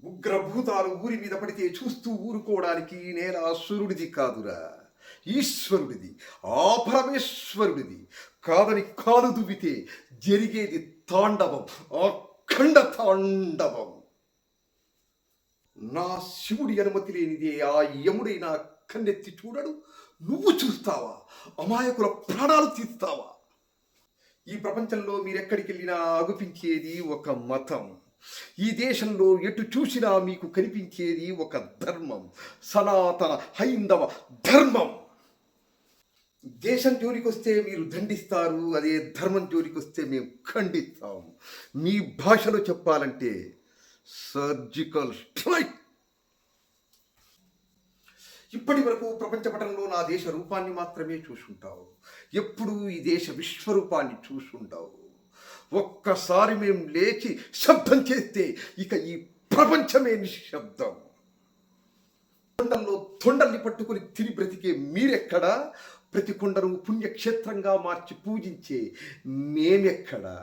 ఉగ్రభూతాలు ఊరి మీద పడితే చూస్తూ ఊరుకోవడానికి ఈ నేల సూర్యుడిది కాదురా, ఈశ్వరుడిది, ఆ పరమేశ్వరుడిది. కాదని కాలు దువ్వితే జరిగేది తాండవం, అఖండ తాండవం. నా శివుడి అనుమతి లేనిదే ఆ యముడైనా కన్నెత్తి చూడడు. నువ్వు చూస్తావా? అమాయకుల ప్రాణాలు తీస్తావా? ఈ ప్రపంచంలో మీరెక్కడికి వెళ్ళినా అగుపించేది ఒక మతం. ఈ దేశంలో ఎటు చూసినా మీకు కనిపించేది ఒక ధర్మం, సనాతన హైందవ ధర్మం. దేశం జోలికొస్తే మీరు దండిస్తారు, అదే ధర్మం జోలికొస్తే మేము ఖండిస్తాం. మీ భాషలో చెప్పాలంటే సర్జికల్ స్ట్రైక్. ఇప్పటి వరకు ప్రపంచ పటంలో నా దేశ రూపాన్ని మాత్రమే చూసుంటావు. ఎప్పుడు ఈ దేశ విశ్వరూపాన్ని చూసుంటావు. ఒక్కసారి మేము లేచి శబ్దం చేస్తే ఇక ఈ ప్రపంచమే నిశ్శబ్దం. కొండల్లో తొండల్ని పట్టుకుని తిని బ్రతికే మీరెక్కడా? ప్రతి కొండను పుణ్యక్షేత్రంగా మార్చి పూజించే మేమెక్కడా?